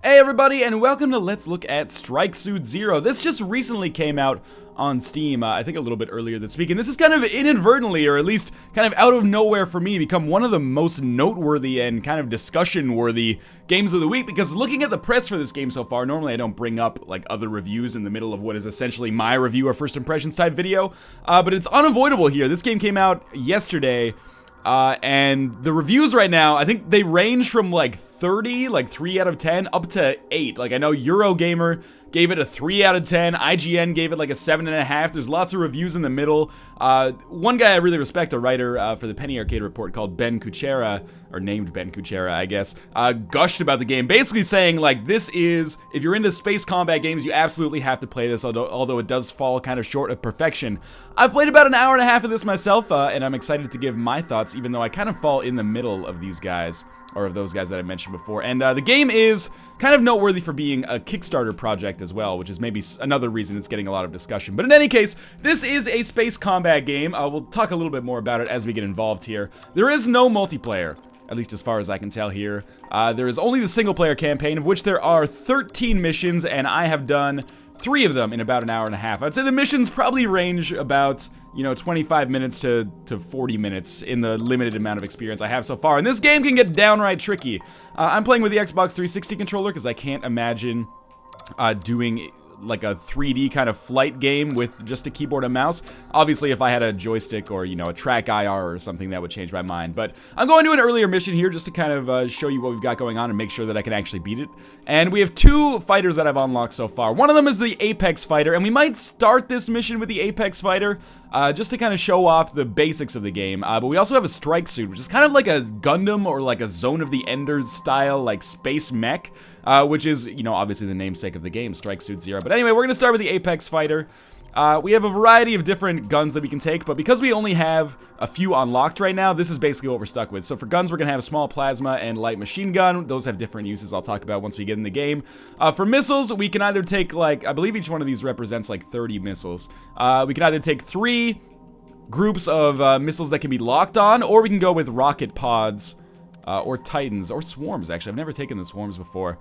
Hey everybody, and welcome to Let's Look at Strike Suit Zero. This just recently came out on Steam, I think a little bit earlier this week, and this is kind of inadvertently, or at least kind of out of nowhere for me, become one of the most noteworthy and kind of discussion-worthy games of the week, because looking at the press for this game so far, normally I don't bring up, like, other reviews in the middle of what is essentially my review or first impressions type video, but it's unavoidable here. This game came out yesterday, and the reviews right now, I think they range from like 30, like 3 out of 10, up to 8. Like, I know Eurogamer gave it a 3 out of 10, IGN gave it like a 7.5. There's lots of reviews in the middle. One guy I really respect, a writer for the Penny Arcade Report called Ben Kuchera, or named Ben Kuchera, I guess, gushed about the game, basically saying, like, this is, if you're into space combat games, you absolutely have to play this, although it does fall kind of short of perfection. I've played about an hour and a half of this myself, and I'm excited to give my thoughts, even though I kind of fall in the middle of these guys, or of those guys that I mentioned before. And the game is kind of noteworthy for being a Kickstarter project as well, which is maybe another reason it's getting a lot of discussion. But in any case, this is a space combat game. We'll talk a little bit more about it as we get involved here. There is no multiplayer, at least as far as I can tell here. There is only the single-player campaign, of which there are 13 missions, and I have done 3 of them in about an hour and a half. I'd say the missions probably range about, 25 minutes to 40 minutes in the limited amount of experience I have so far. And this game can get downright tricky. I'm playing with the Xbox 360 controller because I can't imagine doing like a 3D kind of flight game with just a keyboard and mouse. Obviously, if I had a joystick or, a track IR or something, that would change my mind. But I'm going to an earlier mission here just to kind of show you what we've got going on and make sure that I can actually beat it. And we have 2 fighters that I've unlocked so far. One of them is the Apex Fighter, and we might start this mission with the Apex Fighter just to kind of show off the basics of the game. But we also have a Strike Suit, which is kind of like a Gundam or like a Zone of the Enders style, like space mech. Which is, obviously the namesake of the game, Strike Suit Zero. But anyway, we're going to start with the Apex Fighter. We have a variety of different guns that we can take, but because we only have a few unlocked right now, this is basically what we're stuck with. So for guns, we're going to have a small plasma and light machine gun. Those have different uses I'll talk about once we get in the game. For missiles, we can either take, like, I believe each one of these represents, like, 30 missiles. We can either take 3 groups of missiles that can be locked on, or we can go with rocket pods. Or Titans, or Swarms, actually. I've never taken the Swarms before.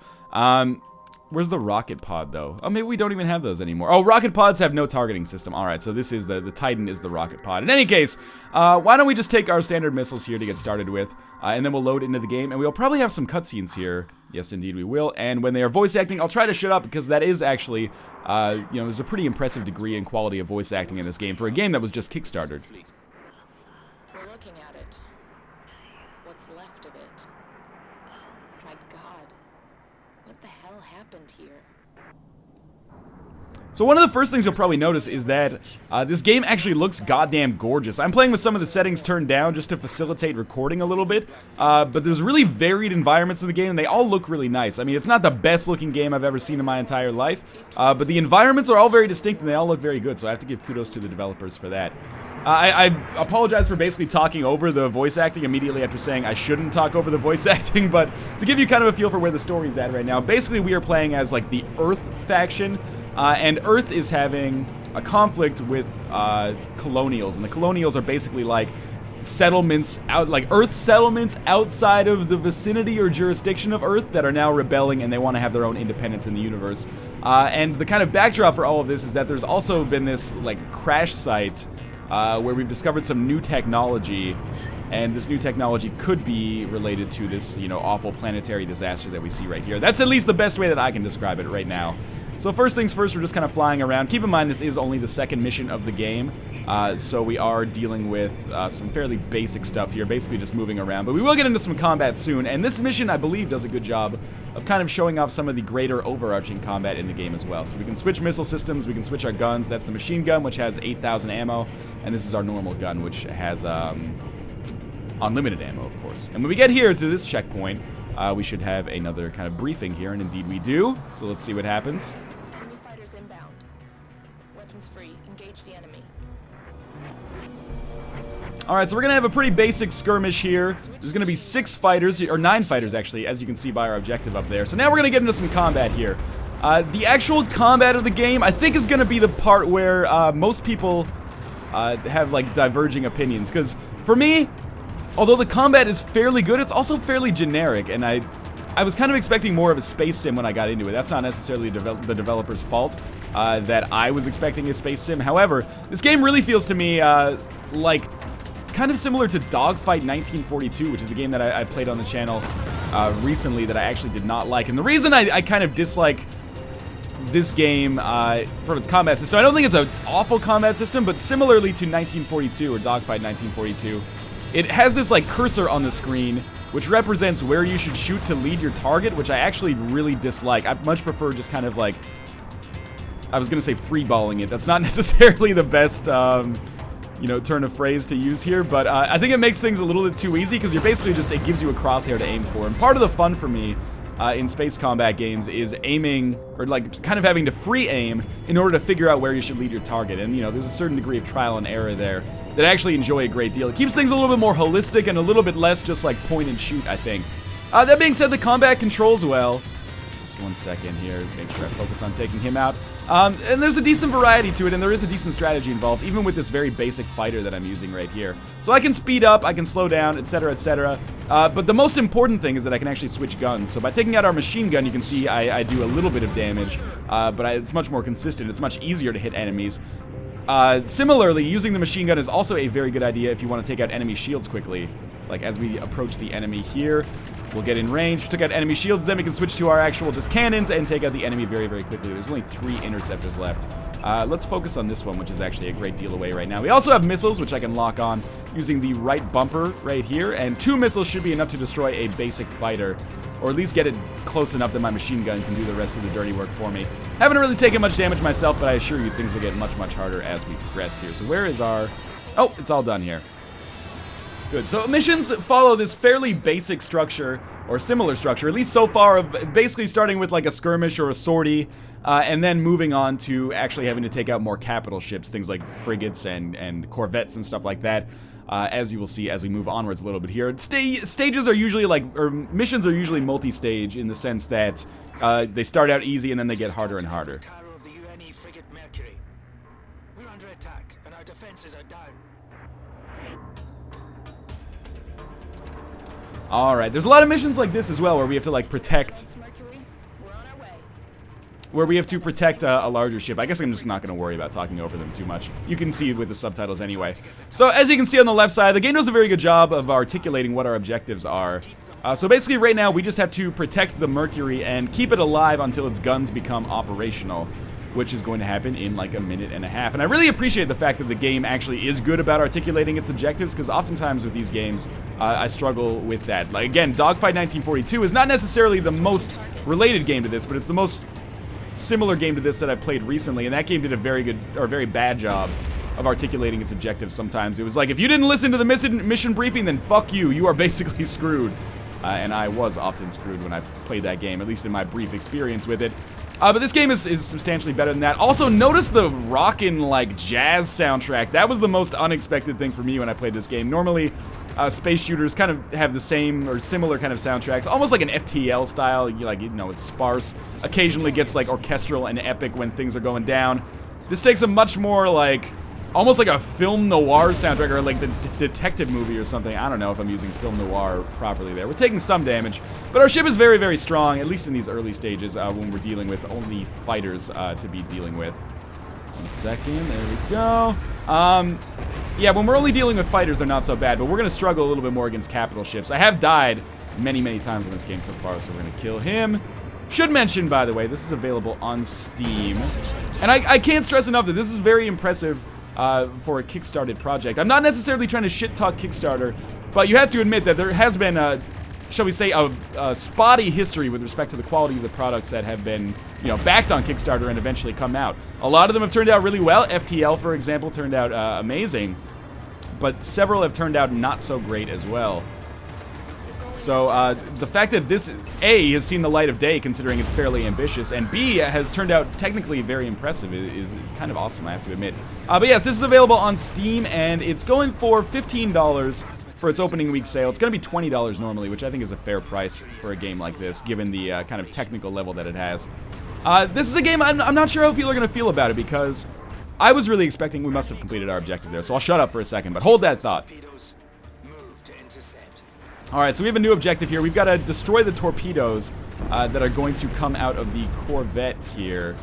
Where's the Rocket Pod, though? Oh, maybe we don't even have those anymore. Oh, Rocket Pods have no targeting system. Alright, so this is the Titan is the Rocket Pod. In any case, why don't we just take our standard missiles here to get started with, and then we'll load into the game, and we'll probably have some cutscenes here. Yes, indeed we will. And when they are voice acting, I'll try to shut up, because that is actually, there's a pretty impressive degree and quality of voice acting in this game, for a game that was just Kickstartered. We're looking at it. What's left of it. My God. What the hell happened here? So one of the first things you'll probably notice is that this game actually looks goddamn gorgeous. I'm playing with some of the settings turned down just to facilitate recording a little bit, but there's really varied environments in the game, and they all look really nice. I mean, it's not the best looking game I've ever seen in my entire life, but the environments are all very distinct, and they all look very good, so I have to give kudos to the developers for that. I apologize for basically talking over the voice acting immediately after saying I shouldn't talk over the voice acting, but to give you kind of a feel for where the story's at right now, basically we are playing as, like, the Earth faction, and Earth is having a conflict with colonials, and the colonials are basically like settlements Earth settlements outside of the vicinity or jurisdiction of Earth that are now rebelling, and they want to have their own independence in the universe. And the kind of backdrop for all of this is that there's also been this, like, crash site where we've discovered some new technology, and this new technology could be related to this, awful planetary disaster that we see right here. That's at least the best way that I can describe it right now. So first things first, we're just kind of flying around. Keep in mind, this is only the second mission of the game, so we are dealing with some fairly basic stuff here, basically just moving around. But we will get into some combat soon, and this mission, I believe, does a good job of kind of showing off some of the greater overarching combat in the game as well. So we can switch missile systems, we can switch our guns. That's the machine gun, which has 8,000 ammo, and this is our normal gun, which has unlimited ammo, of course. And when we get here to this checkpoint, we should have another kind of briefing here, and indeed we do. So let's see what happens. Enemy fighters inbound. Weapons free. Engage the enemy. Alright, so we're gonna have a pretty basic skirmish here. There's gonna be 6 fighters, or 9 fighters actually, as you can see by our objective up there. So now we're gonna get into some combat here. The actual combat of the game, I think, is gonna be the part where most people have, like, diverging opinions. Because for me, although the combat is fairly good, it's also fairly generic, and I was kind of expecting more of a space sim when I got into it. That's not necessarily the developer's fault that I was expecting a space sim. However, this game really feels to me like kind of similar to Dogfight 1942, which is a game that I played on the channel recently that I actually did not like. And the reason I kind of dislike this game from its combat system, I don't think it's an awful combat system, but similarly to 1942 or Dogfight 1942, it has this like cursor on the screen which represents where you should shoot to lead your target, which I actually really dislike. I much prefer just kind of like, I was gonna say freeballing it. That's not necessarily the best, you know, turn of phrase to use here, but I think it makes things a little bit too easy because you're basically just, it gives you a crosshair to aim for. And part of the fun for me in space combat games is aiming, or like kind of having to free aim in order to figure out where you should lead your target. And, you know, there's a certain degree of trial and error there that I actually enjoy a great deal. It keeps things a little bit more holistic and a little bit less just like point and shoot, I think. That being said, the combat controls well. Just 1 second here, make sure I focus on taking him out. And there's a decent variety to it, and there is a decent strategy involved, even with this very basic fighter that I'm using right here. So I can speed up, I can slow down, etc., etc. But the most important thing is that I can actually switch guns. So by taking out our machine gun, you can see I do a little bit of damage, but it's much more consistent. It's much easier to hit enemies. Similarly, using the machine gun is also a very good idea if you want to take out enemy shields quickly. Like as we approach the enemy here, we'll get in range, took out enemy shields, then we can switch to our actual just cannons and take out the enemy very, very quickly. There's only 3 interceptors left. Let's focus on this one, which is actually a great deal away right now. We also have missiles, which I can lock on using the right bumper right here, and 2 missiles should be enough to destroy a basic fighter, or at least get it close enough that my machine gun can do the rest of the dirty work for me. Haven't really taken much damage myself, but I assure you things will get much, much harder as we progress here. So where is our... Oh, it's all done here. Good. So missions follow this fairly basic structure, or similar structure, at least so far, of basically starting with like a skirmish or a sortie, and then moving on to actually having to take out more capital ships, things like frigates and corvettes and stuff like that, as you will see as we move onwards a little bit here. Stages are usually like, or missions are usually multi-stage in the sense that they start out easy and then they get harder and harder. Of the UNE frigate Mercury. We're under attack and our defenses are down. Alright, there's a lot of missions like this as well where we have to like protect... Mercury, we're on our way. Where we have to protect a larger ship. I guess I'm just not going to worry about talking over them too much. You can see with the subtitles anyway. So as you can see on the left side, the game does a very good job of articulating what our objectives are. So basically right now we just have to protect the Mercury and keep it alive until its guns become operational, which is going to happen in like a minute and a half. And I really appreciate the fact that the game actually is good about articulating its objectives, because oftentimes with these games, I struggle with that. Like again, Dogfight 1942 is not necessarily the most related game to this, but it's the most similar game to this that I've played recently, and that game did a very good, or very bad job of articulating its objectives sometimes. It was like, if you didn't listen to the mission briefing, then fuck you, you are basically screwed. And I was often screwed when I played that game, at least in my brief experience with it. But this game is substantially better than that. Also, notice the rockin' like jazz soundtrack. That was the most unexpected thing for me when I played this game. Normally, space shooters kind of have the same or similar kind of soundtracks, almost like an FTL style. You know, it's sparse. Occasionally gets like orchestral and epic when things are going down. This takes a much more like, almost like a film noir soundtrack, or like the detective movie or something. I don't know if I'm using film noir properly there. We're taking some damage, but our ship is very, very strong, at least in these early stages when we're dealing with only fighters to be dealing with. 1 second, there we go. Yeah, when we're only dealing with fighters, they're not so bad, but we're going to struggle a little bit more against capital ships. I have died many, many times in this game so far, so we're going to kill him. Should mention, by the way, this is available on Steam. And I can't stress enough that this is very impressive for a Kickstarted project. I'm not necessarily trying to shit-talk Kickstarter, but you have to admit that there has been shall we say, a spotty history with respect to the quality of the products that have been, you know, backed on Kickstarter and eventually come out. A lot of them have turned out really well. FTL, for example, turned out amazing, but several have turned out not so great as well. So the fact that this, A, has seen the light of day considering it's fairly ambitious, and B, has turned out technically very impressive is kind of awesome, I have to admit. But yes, this is available on Steam, and it's going for $15 for its opening week sale. It's going to be $20 normally, which I think is a fair price for a game like this, given the kind of technical level that it has. This is a game I'm not sure how people are going to feel about it, because I was really expecting we must have completed our objective there, so I'll shut up for a second, but hold that thought. Alright, so we have a new objective here. We've got to destroy the torpedoes that are going to come out of the Corvette here.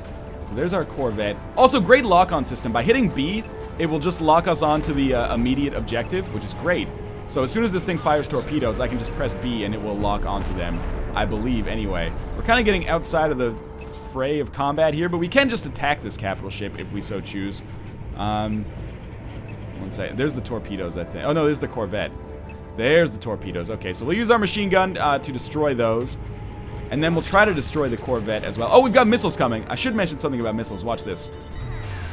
So there's our Corvette. Also, great lock-on system. By hitting B, it will just lock us onto the immediate objective, which is great. So as soon as this thing fires torpedoes, I can just press B and it will lock onto them, I believe, anyway. We're kind of getting outside of the fray of combat here, but we can just attack this capital ship if we so choose. One second. There's the torpedoes, I think. Oh, no, there's the Corvette. There's the torpedoes. Okay, so we'll use our machine gun to destroy those. And then we'll try to destroy the Corvette as well. Oh, we've got missiles coming. I should mention something about missiles. Watch this.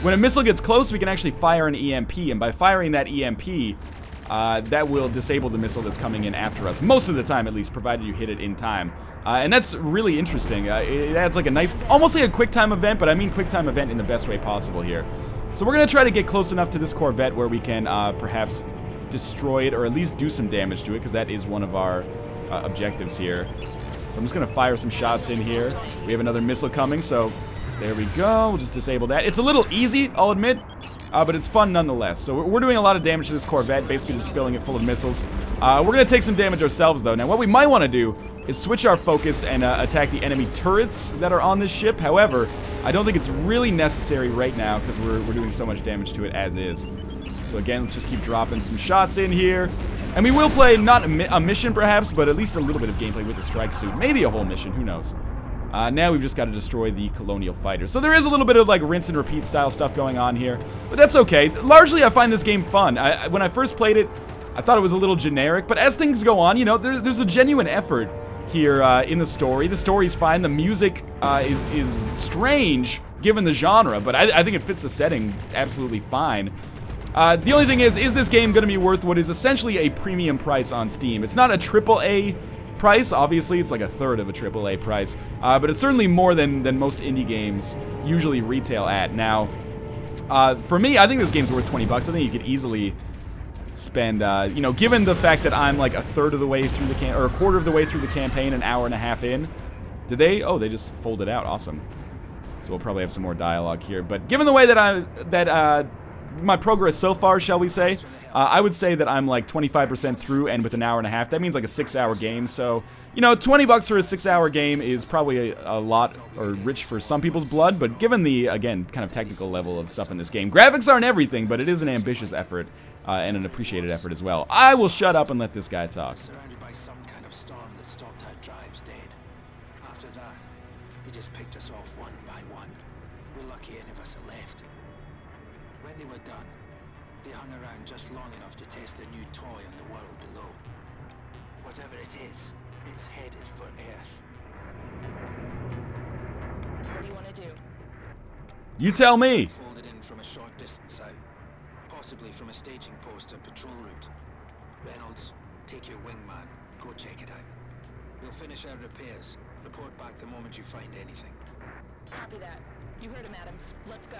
When a missile gets close, we can actually fire an EMP. And by firing that EMP, that will disable the missile that's coming in after us. Most of the time, at least, provided you hit it in time. And that's really interesting. It adds like a nice, almost like a quick time event, but I mean quick time event in the best way possible here. So we're going to try to get close enough to this Corvette where we can perhaps destroy it, or at least do some damage to it, because that is one of our objectives here. So I'm just going to fire some shots in here. We have another missile coming, so there we go. We'll just disable that. It's a little easy, I'll admit, but it's fun nonetheless. So we're doing a lot of damage to this Corvette, basically just filling it full of missiles. We're going to take some damage ourselves, though. Now, what we might want to do is switch our focus and attack the enemy turrets that are on this ship. However, I don't think it's really necessary right now, because we're doing so much damage to it as is. So again, let's just keep dropping some shots in here. And we will play, not a mission perhaps, but at least a little bit of gameplay with the strike suit. Maybe a whole mission, who knows. Now we've just got to destroy the Colonial Fighter. So there is a little bit of like rinse and repeat style stuff going on here. But that's okay. Largely, I find this game fun. When I first played it, I thought it was a little generic. But as things go on, you know, there's a genuine effort here in the story. The story's fine. The music is strange, given the genre. But I think it fits the setting absolutely fine. The only thing is this game going to be worth what is essentially a premium price on Steam? It's not a AAA price, obviously, it's like a third of a AAA price, but it's certainly more than most indie games usually retail at. Now, for me, I think this game's worth 20 bucks. I think you could easily spend, you know, given the fact that I'm like a third of the way through the or a quarter of the way through the campaign, an hour and a half in. Did they? Oh, they just folded out. Awesome. So we'll probably have some more dialogue here. But given the way that my progress so far, shall we say, I would say that I'm like 25% through, and with an hour and a half, that means like a 6-hour game. So, you know, 20 bucks for a 6-hour game is probably a lot, or rich for some people's blood, but given the, again, kind of technical level of stuff in this game, graphics aren't everything, but it is an ambitious effort, and an appreciated effort as well. I will shut up and let this guy talk. Surrounded by some kind of storm that stopped our drives dead. After that, they just picked us off one by one. We're lucky any of us are left. When they were done, they hung around just long enough to test a new toy on the world below. Whatever it is, it's headed for Earth. What do you want to do? You tell me. Folded in from a short distance out, possibly from a staging post or patrol route. Reynolds, take your wingman, go check it out. We'll finish our repairs. Report back the moment you find anything. Copy that. You heard him, Adams. Let's go.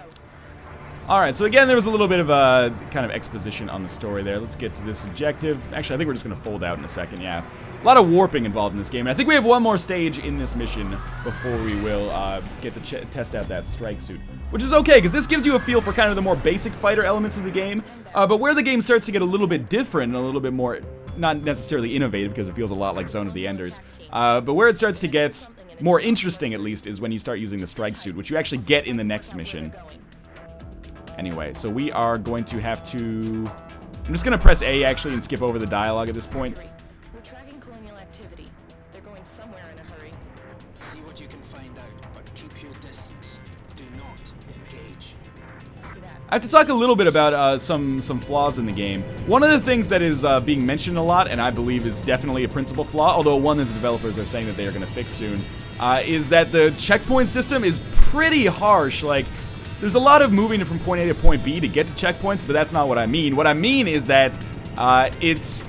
Alright, so again, there was a little bit of a kind of exposition on the story there. Let's get to this objective. Actually, I think we're just going to fold out in a second, yeah. A lot of warping involved in this game, and I think we have one more stage in this mission before we will get to test out that strike suit. Which is okay, because this gives you a feel for kind of the more basic fighter elements of the game, but where the game starts to get a little bit different and a little bit more, not necessarily innovative, because it feels a lot like Zone of the Enders, but where it starts to get more interesting, at least, is when you start using the strike suit, which you actually get in the next mission. Anyway, so we are going to have to... I'm just going to press A, actually, and skip over the dialogue at this point. We're tracking colonial activity. They're going somewhere in a hurry. See what you can find out, but keep your distance. Do not engage. Copy that. I have to talk a little bit about some flaws in the game. One of the things that is being mentioned a lot, and I believe is definitely a principal flaw, although one of the developers are saying that they are going to fix soon, is that the checkpoint system is pretty harsh. Like, there's a lot of moving from point A to point B to get to checkpoints, but that's not what I mean. What I mean is that it's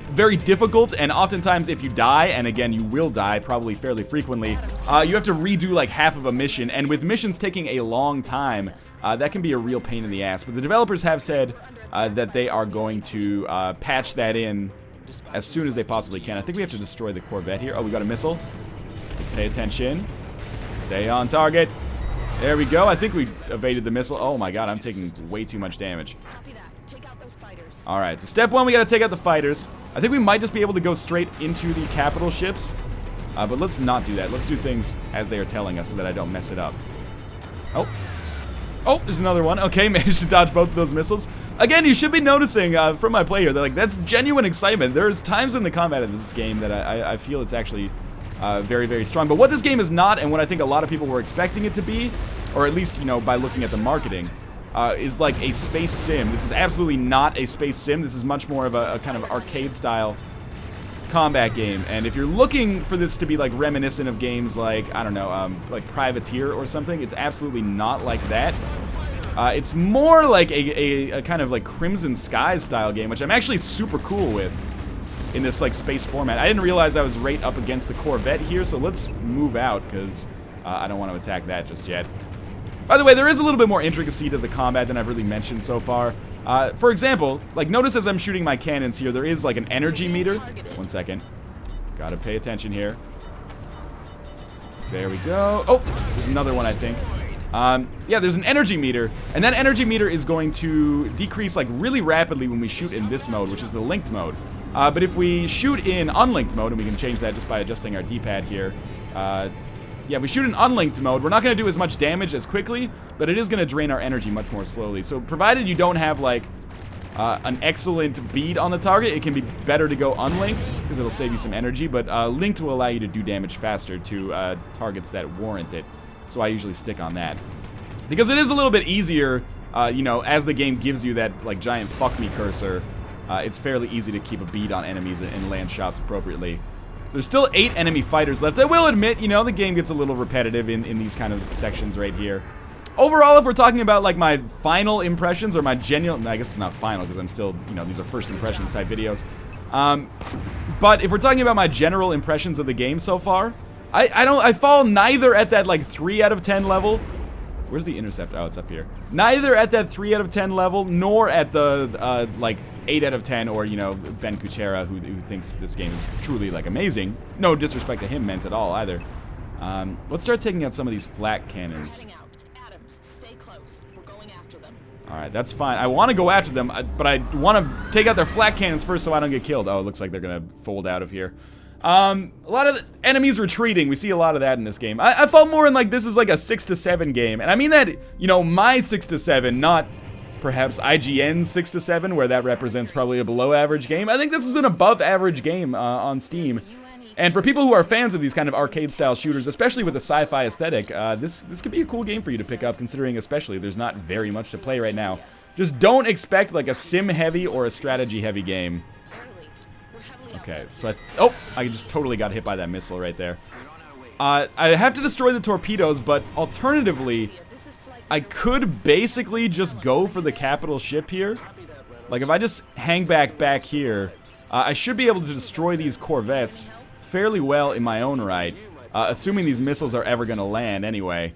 very difficult, and oftentimes if you die, and again, you will die probably fairly frequently, you have to redo like half of a mission, and with missions taking a long time, that can be a real pain in the ass. But the developers have said that they are going to patch that in as soon as they possibly can. I think we have to destroy the Corvette here. Oh, we got a missile. Let's pay attention. Stay on target. There we go. I think we evaded the missile. Oh my god, I'm taking way too much damage. Copy that. Take out those fighters. Alright, so step one, we gotta take out the fighters. I think we might just be able to go straight into the capital ships. But let's not do that. Let's do things as they are telling us so that I don't mess it up. Oh. Oh, there's another one. Okay, managed to dodge both of those missiles. Again, you should be noticing from my play here that like that's genuine excitement. There's times in the combat of this game that I feel it's actually very, very strong. But what this game is not, and what I think a lot of people were expecting it to be, or at least, you know, by looking at the marketing, is like a space sim. This is absolutely not a space sim. This is much more of a kind of arcade-style combat game. And if you're looking for this to be like reminiscent of games like, I don't know, like Privateer or something, it's absolutely not like that. It's more like a kind of like Crimson Skies style game, which I'm actually super cool with in this like space format. I didn't realize I was right up against the Corvette here, so let's move out because I don't want to attack that just yet. By the way, there is a little bit more intricacy to the combat than I've really mentioned so far. For example, like notice as I'm shooting my cannons here, there is like an energy meter. 1 second. Gotta pay attention here. There we go. Oh, there's another one, I think. Yeah, there's an energy meter, and that energy meter is going to decrease like really rapidly when we shoot in this mode, which is the linked mode. But if we shoot in unlinked mode, and we can change that just by adjusting our D-pad here, yeah, if we shoot in unlinked mode, we're not going to do as much damage as quickly, but it is going to drain our energy much more slowly. So provided you don't have like an excellent bead on the target, it can be better to go unlinked because it'll save you some energy, but linked will allow you to do damage faster to targets that warrant it. So I usually stick on that because it is a little bit easier, you know, as the game gives you that like giant fuck me cursor. It's fairly easy to keep a bead on enemies and land shots appropriately. So there's still 8 enemy fighters left. I will admit, you know, the game gets a little repetitive in these kind of sections right here. Overall, if we're talking about like my final impressions or my genuine, I guess it's not final because I'm still, you know, these are first impressions type videos. But if we're talking about my general impressions of the game so far, I fall neither at that like 3 out of 10 level. Where's the intercept? Oh, it's up here. Neither at that 3 out of 10 level, nor at the like 8 out of 10, or you know, Ben Kuchera, who thinks this game is truly like amazing. No disrespect to him meant at all either. Let's start taking out some of these flak cannons. Adams, stay close. We're going after them. All right, that's fine. I want to go after them, but I want to take out their flak cannons first so I don't get killed. Oh, it looks like they're gonna fold out of here. A lot of the enemies retreating. We see a lot of that in this game. I felt more in like this is like a 6 to 7 game, and I mean that, you know, my 6 to 7, not perhaps IGN's 6 to 7, where that represents probably a below average game. I think this is an above average game on Steam. And for people who are fans of these kind of arcade style shooters, especially with the sci-fi aesthetic, this could be a cool game for you to pick up, considering especially there's not very much to play right now. Just don't expect like a sim heavy or a strategy heavy game. Okay, so I just totally got hit by that missile right there. I have to destroy the torpedoes, but alternatively, I could basically just go for the capital ship here. Like if I just hang back here, I should be able to destroy these corvettes fairly well in my own right, assuming these missiles are ever going to land anyway.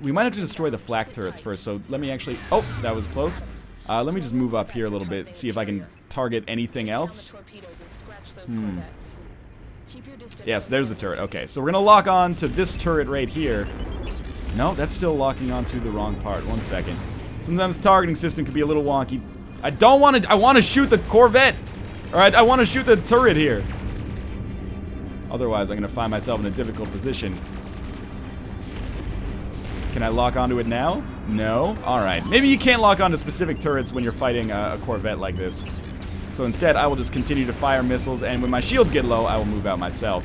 We might have to destroy the flak turrets first, so let me actually... Oh, that was close. Let me just move up here a little bit, see if I can target anything else. Yes, there's the turret. Okay, so we're going to lock on to this turret right here. No, that's still locking onto the wrong part. 1 second. Sometimes the targeting system can be a little wonky. I want to shoot the Corvette. Alright, I want to shoot the turret here. Otherwise, I'm going to find myself in a difficult position. Can I lock onto it now? No? Alright. Maybe you can't lock onto specific turrets when you're fighting a Corvette like this. So instead, I will just continue to fire missiles, and when my shields get low, I will move out myself.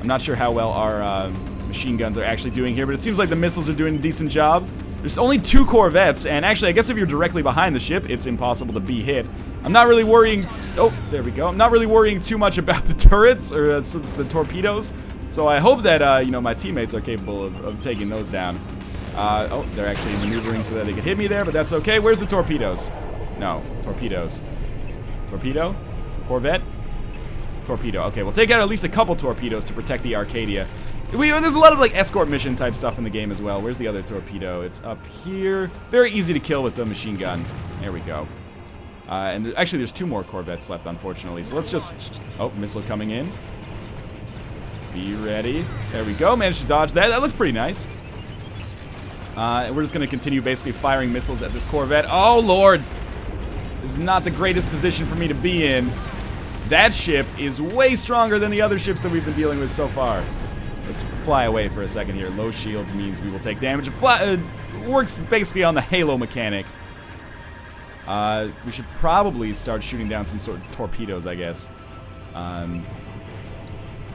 I'm not sure how well our machine guns are actually doing here, but it seems like the missiles are doing a decent job. There's only 2 Corvettes, and actually, I guess if you're directly behind the ship, it's impossible to be hit. I'm not really worrying... Oh, there we go. I'm not really worrying too much about the turrets, or the torpedoes. So I hope that, you know, my teammates are capable of taking those down. Oh, they're actually maneuvering so that they can hit me there, but that's okay. Where's the torpedoes? No, torpedoes. Torpedo? Corvette? Torpedo. Okay, we'll take out at least a couple torpedoes to protect the Arcadia. There's a lot of like escort mission type stuff in the game as well. Where's the other torpedo? It's up here. Very easy to kill with the machine gun. There we go. And actually there's 2 more Corvettes left, unfortunately. So let's just... Oh, missile coming in. Be ready. There we go. Managed to dodge that. That looked pretty nice. And we're just going to continue basically firing missiles at this Corvette. Oh, Lord. This is not the greatest position for me to be in. That ship is way stronger than the other ships that we've been dealing with so far. Let's fly away for a second here. Low shields means we will take damage. Works basically on the Halo mechanic. We should probably start shooting down some sort of torpedoes, I guess.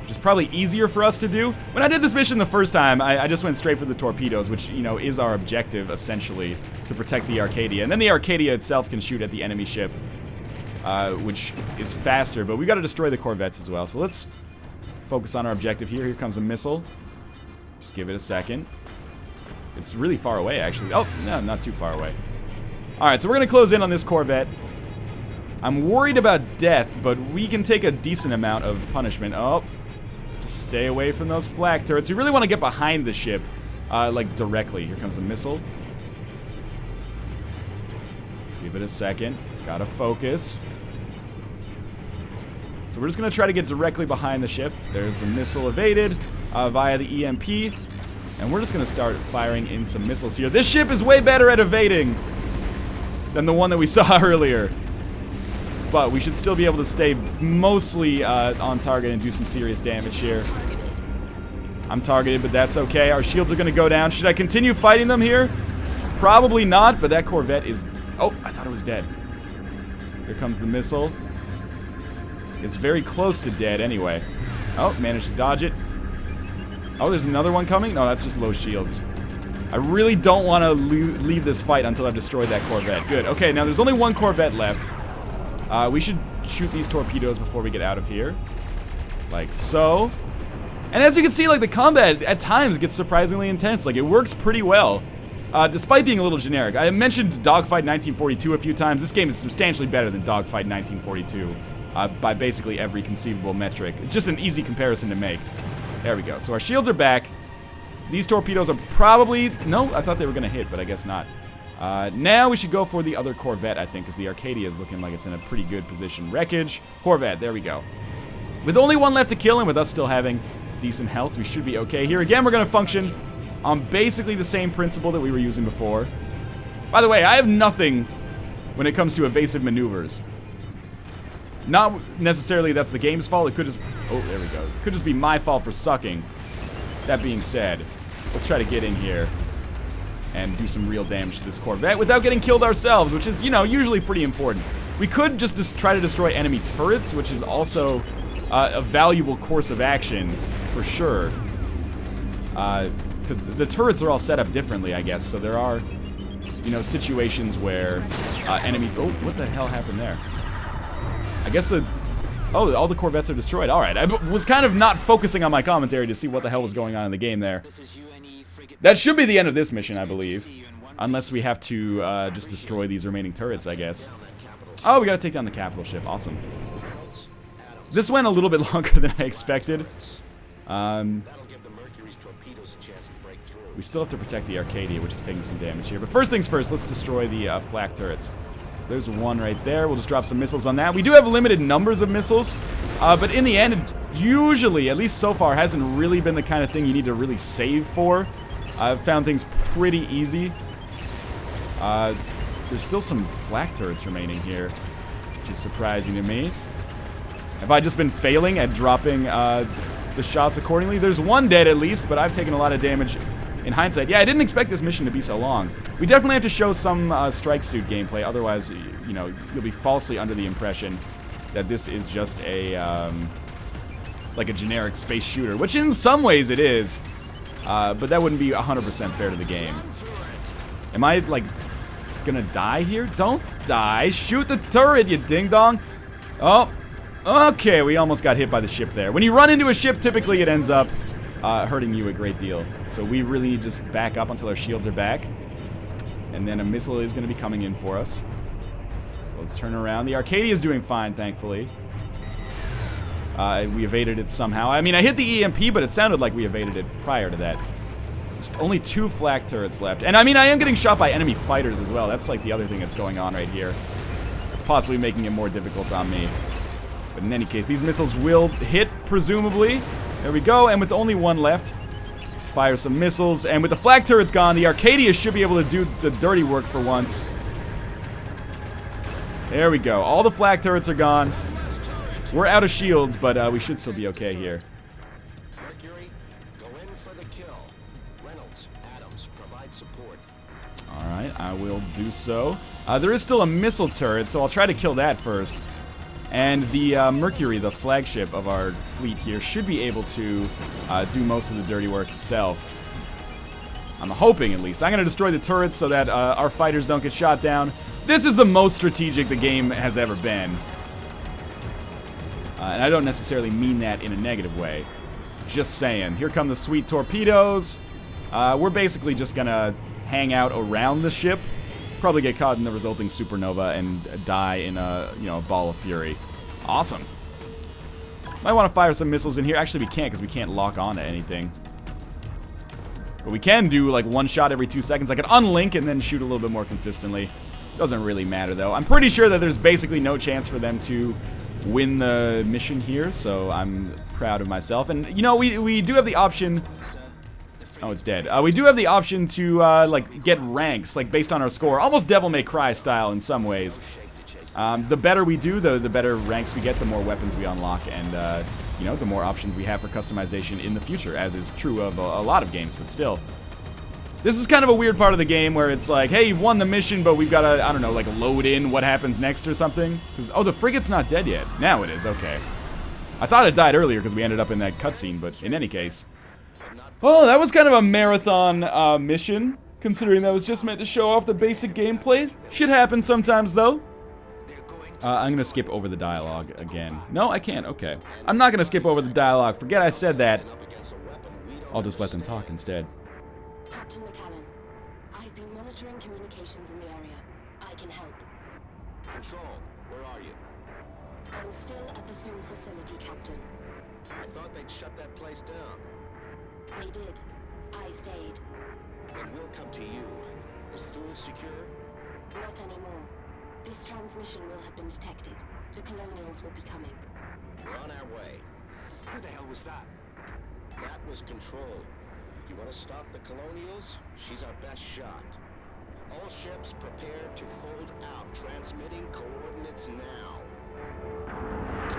Which is probably easier for us to do. When I did this mission the first time, I just went straight for the torpedoes, which, you know, is our objective, essentially, to protect the Arcadia. And then the Arcadia itself can shoot at the enemy ship, which is faster, but we got to destroy the corvettes as well. So let's focus on our objective here. Here comes a missile. Just give it a second. It's really far away, actually. Oh, no, not too far away. Alright, so we're going to close in on this corvette. I'm worried about death, but we can take a decent amount of punishment. Oh, just stay away from those flak turrets. We really want to get behind the ship, like directly. Here comes a missile. Give it a second. Gotta focus. So we're just going to try to get directly behind the ship. There's the missile evaded via the EMP. And we're just going to start firing in some missiles here. This ship is way better at evading than the one that we saw earlier. But we should still be able to stay mostly on target and do some serious damage here. I'm targeted, but that's okay. Our shields are going to go down. Should I continue fighting them here? Probably not, but that corvette is... Oh, I thought it was dead. Here comes the missile. It's very close to dead anyway. Oh, managed to dodge it. Oh, there's another one coming? No, that's just low shields. I really don't want to leave this fight until I've destroyed that corvette. Good. Okay, now there's only one corvette left. We should shoot these torpedoes before we get out of here. Like so. And as you can see, like, the combat at times gets surprisingly intense. Like, it works pretty well. Despite being a little generic. I mentioned Dogfight 1942 a few times. This game is substantially better than Dogfight 1942. By basically every conceivable metric. It's just an easy comparison to make. There we go. So our shields are back. These torpedoes are probably... No, I thought they were going to hit, but I guess not. Now we should go for the other corvette, I think, because the Arcadia is looking like it's in a pretty good position. Wreckage. Corvette. There we go. With only one left to kill and with us still having decent health, we should be okay here. Again, we're going to function on basically the same principle that we were using before. By the way, I have nothing when it comes to evasive maneuvers. Not necessarily that's the game's fault. It could just... Oh, there we go. It could just be my fault for sucking. That being said, let's try to get in here and do some real damage to this corvette without getting killed ourselves, which is, you know, usually pretty important. We could just try to destroy enemy turrets, which is also a valuable course of action for sure. Because the turrets are all set up differently, I guess. So there are, you know, situations where enemy... Oh, what the hell happened there? I guess the... Oh, all the corvettes are destroyed. Alright, I was kind of not focusing on my commentary to see what the hell was going on in the game there. That should be the end of this mission, I believe. Unless we have to just destroy these remaining turrets, I guess. Oh, we gotta take down the capital ship. Awesome. This went a little bit longer than I expected. We still have to protect the Arcadia, which is taking some damage here. But first things first, let's destroy the flak turrets. So there's one right there. We'll just drop some missiles on that. We do have limited numbers of missiles, but in the end, it usually, at least so far, hasn't really been the kind of thing you need to really save for. I've found things pretty easy. There's still some flak turrets remaining here, which is surprising to me. Have I just been failing at dropping the shots accordingly? There's one dead at least, but I've taken a lot of damage in hindsight. Yeah, I didn't expect this mission to be so long. We definitely have to show some strike suit gameplay, otherwise, you know, you'll be falsely under the impression that this is just a, like a generic space shooter, which in some ways it is, but that wouldn't be 100% fair to the game. Am I, like, gonna die here? Don't die! Shoot the turret, you ding-dong! Oh, okay, we almost got hit by the ship there. When you run into a ship, typically it ends up hurting you a great deal. So we really need to just back up until our shields are back. And then a missile is going to be coming in for us. So let's turn around. The Arcadia is doing fine, thankfully. We evaded it somehow. I mean, I hit the EMP, but it sounded like we evaded it prior to that. Just only 2 flak turrets left. And I mean, I am getting shot by enemy fighters as well. That's like the other thing that's going on right here. It's possibly making it more difficult on me. But in any case, these missiles will hit, presumably. There we go, and with only one left, let's fire some missiles. And with the flak turrets gone, the Arcadia should be able to do the dirty work for once. There we go. All the flak turrets are gone. We're out of shields, but we should still be okay here. Mercury, go in for the kill. Reynolds, Adams, provide support. Alright, I will do so. There is still a missile turret, so I'll try to kill that first. And the Mercury, the flagship of our fleet here, should be able to do most of the dirty work itself. I'm hoping, at least. I'm going to destroy the turrets so that our fighters don't get shot down. This is the most strategic the game has ever been. And I don't necessarily mean that in a negative way. Just saying. Here come the sweet torpedoes. We're basically just going to hang out around the ship. Probably get caught in the resulting supernova and die in a, a ball of fury. Awesome. Might want to fire some missiles in here. Actually, we can't because we can't lock on to anything. But we can do like one shot every 2 seconds. I could unlink and then shoot a little bit more consistently. Doesn't really matter though. I'm pretty sure that there's basically no chance for them to win the mission here, so I'm proud of myself. And we do have the option. Oh, it's dead. We do have the option to like get ranks, like based on our score, almost Devil May Cry style in some ways. The better we do, the better ranks we get, the more weapons we unlock, and the more options we have for customization in the future, as is true of a lot of games. But still, this is kind of a weird part of the game where it's like, hey, you've won the mission, but we've got to, I don't know, like load in what happens next or something. Oh, the frigate's not dead yet. Now it is. Okay. I thought it died earlier because we ended up in that cutscene, but in any case. Oh, that was kind of a marathon mission, considering that was just meant to show off the basic gameplay. Shit happens sometimes, though. I'm gonna skip over the dialogue again. No, I can't. Okay. I'm not gonna skip over the dialogue. Forget I said that. I'll just let them talk instead. Captain McAllen, I've been monitoring communications in the area. I can help. Control, where are you? I'm still at the Thule facility, Captain. I thought they'd shut that place down. They did. I stayed. Then we'll come to you. Is Thule secure? Not anymore. This transmission will have been detected. The Colonials will be coming. We're on our way. Who the hell was that? That was Control. You want to stop the Colonials? She's our best shot. All ships prepared to fold out. Transmitting coordinates now.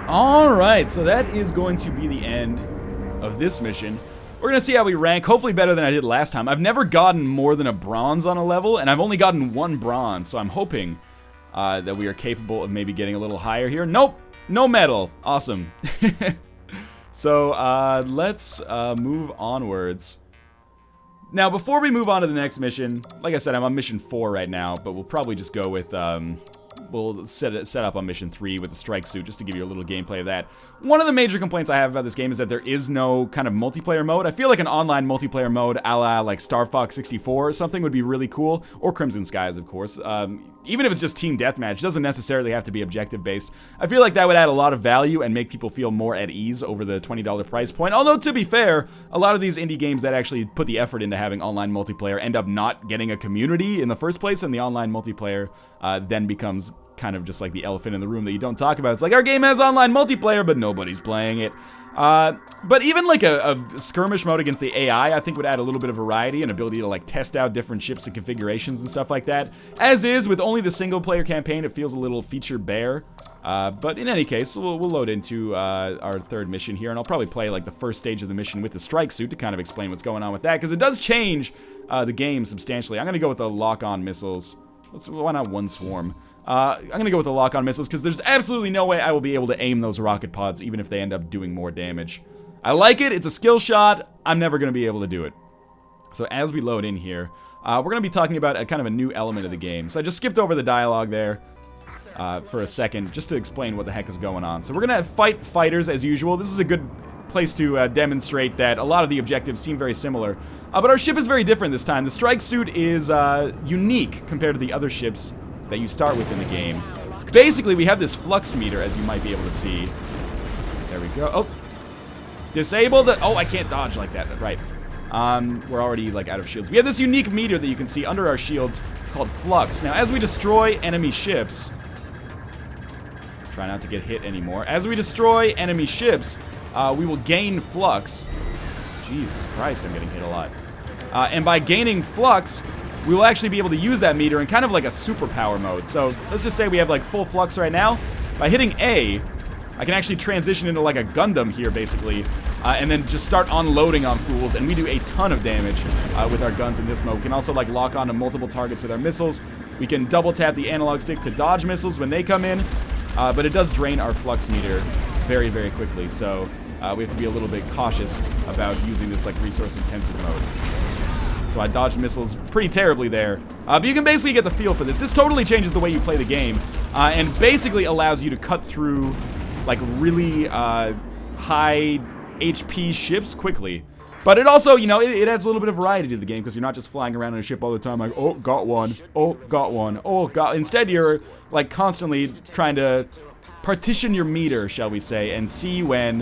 Alright, so that is going to be the end of this mission. We're going to see how we rank, hopefully better than I did last time. I've never gotten more than a bronze on a level, and I've only gotten 1 bronze, so I'm hoping that we are capable of maybe getting a little higher here. Nope, no medal. Awesome. So let's move onwards. Now, before we move on to the next mission, like I said, I'm on mission 4 right now, but we'll probably just go with, we'll set up on mission 3 with the strike suit, just to give you a little gameplay of that. One of the major complaints I have about this game is that there is no kind of multiplayer mode. I feel like an online multiplayer mode a la like Star Fox 64 or something would be really cool, or Crimson Skies, of course. Even if it's just team deathmatch, it doesn't necessarily have to be objective based. I feel like that would add a lot of value and make people feel more at ease over the $20 price point. Although, to be fair, a lot of these indie games that actually put the effort into having online multiplayer end up not getting a community in the first place, and the online multiplayer then becomes kind of just like the elephant in the room that you don't talk about. It's like, our game has online multiplayer, but nobody's playing it. But even like a skirmish mode against the AI, I think would add a little bit of variety and ability to like test out different ships and configurations and stuff like that. As is, with only the single player campaign, it feels a little feature bare. But in any case, we'll load into our 3rd mission here, and I'll probably play like the first stage of the mission with the strike suit to kind of explain what's going on with that, because it does change the game substantially. I'm going to go with the lock-on missiles. Why not 1 swarm? I'm going to go with the lock-on missiles, because there's absolutely no way I will be able to aim those rocket pods, even if they end up doing more damage. I like it. It's a skill shot. I'm never going to be able to do it. So as we load in here, we're going to be talking about a kind of a new element of the game. So I just skipped over the dialogue there for a second, just to explain what the heck is going on. So we're going to fight fighters as usual. This is a good place to demonstrate that a lot of the objectives seem very similar. But our ship is very different this time. The strike suit is unique compared to the other ships that you start with in the game. Basically, we have this flux meter, as you might be able to see. There we go. Oh, disable the... Oh, I can't dodge like that. Right. We're already like out of shields. We have this unique meter that you can see under our shields called flux. Now, as we destroy enemy ships... Try not to get hit anymore. As we destroy enemy ships, we will gain flux. Jesus Christ, I'm getting hit a lot. And by gaining flux, we will actually be able to use that meter in kind of like a superpower mode. So let's just say we have like full flux right now. By hitting A, I can actually transition into like a Gundam here, basically, and then just start unloading on fools, and we do a ton of damage with our guns in this mode. We can also like lock onto multiple targets with our missiles. We can double tap the analog stick to dodge missiles when they come in, but it does drain our flux meter very, very quickly, so we have to be a little bit cautious about using this like resource-intensive mode. So I dodged missiles pretty terribly there, but you can basically get the feel for this. This totally changes the way you play the game, and basically allows you to cut through like really high HP ships quickly. But it also, you know, it adds a little bit of variety to the game, because you're not just flying around in a ship all the time like, oh, got one, oh, got one, oh, got... Instead, you're like constantly trying to partition your meter, shall we say, and see when,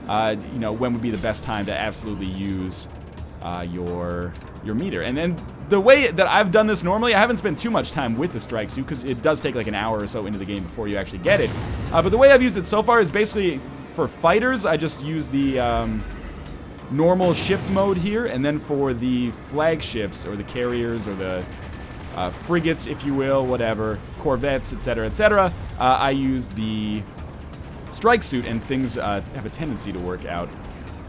you know, when would be the best time to absolutely use your meter. And then the way that I've done this normally, I haven't spent too much time with the strike suit, because it does take like an hour or so into the game before you actually get it. But the way I've used it so far is basically, for fighters, I just use the normal ship mode here, and then for the flagships, or the carriers, or the frigates, if you will, whatever, corvettes, etc., I use the strike suit, and things have a tendency to work out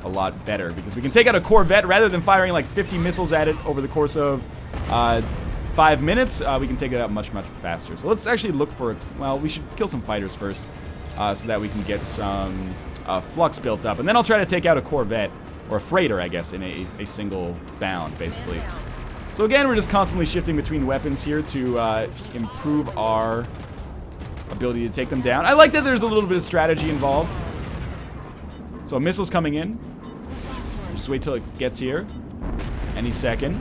a lot better, because we can take out a corvette rather than firing like 50 missiles at it over the course of 5 minutes. We can take it out much, much faster. So let's actually look for, well, we should kill some fighters first, so that we can get some flux built up, and then I'll try to take out a corvette, or a freighter, I guess, in a single bound, basically. So again, we're just constantly shifting between weapons here to improve our ability to take them down. I like that there's a little bit of strategy involved. So missiles coming in. Just wait till it gets here. Any second.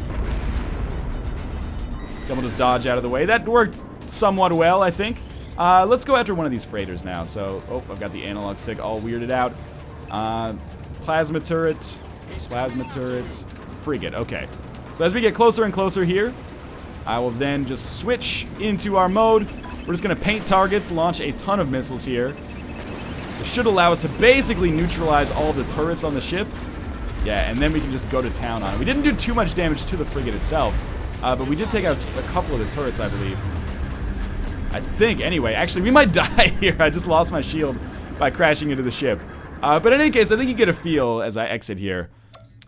Then we'll just dodge out of the way. That worked somewhat well, I think. Let's go after one of these freighters now. So, oh, I've got the analog stick all weirded out. Plasma turret, frigate. Okay. So as we get closer and closer here, I will then just switch into our mode. We're just going to paint targets, launch a ton of missiles here. This should allow us to basically neutralize all the turrets on the ship. Yeah, and then we can just go to town on it. We didn't do too much damage to the frigate itself, but we did take out a couple of the turrets, I believe. I think, anyway. Actually, we might die here. I just lost my shield by crashing into the ship. But in any case, I think you get a feel as I exit here.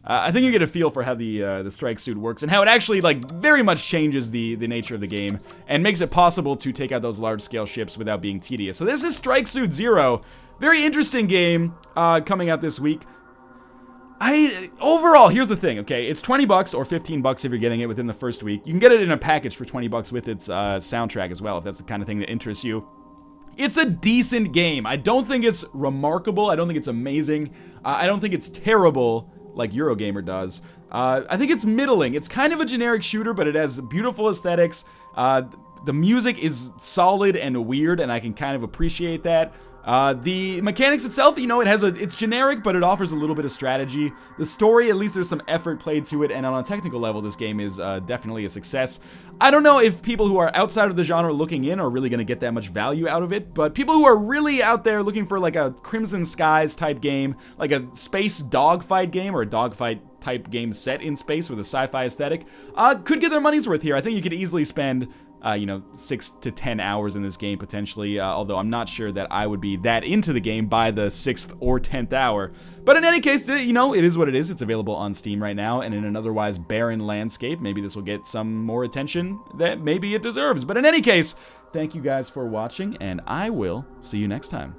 I think you get a feel for how the strike suit works, and how it actually, like, very much changes the nature of the game, and makes it possible to take out those large-scale ships without being tedious. So this is Strike Suit Zero. Very interesting game coming out this week. Overall, here's the thing, okay? It's $20 or $15 if you're getting it within the first week. You can get it in a package for $20 with its soundtrack as well, if that's the kind of thing that interests you. It's a decent game. I don't think it's remarkable. I don't think it's amazing. I don't think it's terrible like Eurogamer does. I think it's middling. It's kind of a generic shooter, but it has beautiful aesthetics. The music is solid and weird, and I can kind of appreciate that. The mechanics itself, you know, it's generic, but it offers a little bit of strategy. The story, at least there's some effort played to it, and on a technical level, this game is definitely a success. I don't know if people who are outside of the genre looking in are really going to get that much value out of it, but people who are really out there looking for like a Crimson Skies type game, like a space dogfight game, or a dogfight type game set in space with a sci-fi aesthetic, could get their money's worth here. I think you could easily spend you know, 6 to 10 hours in this game potentially, although I'm not sure that I would be that into the game by the 6th or 10th hour. But in any case, you know, it is what it is. It's available on Steam right now, and in an otherwise barren landscape, maybe this will get some more attention that maybe it deserves. But in any case, thank you guys for watching, and I will see you next time.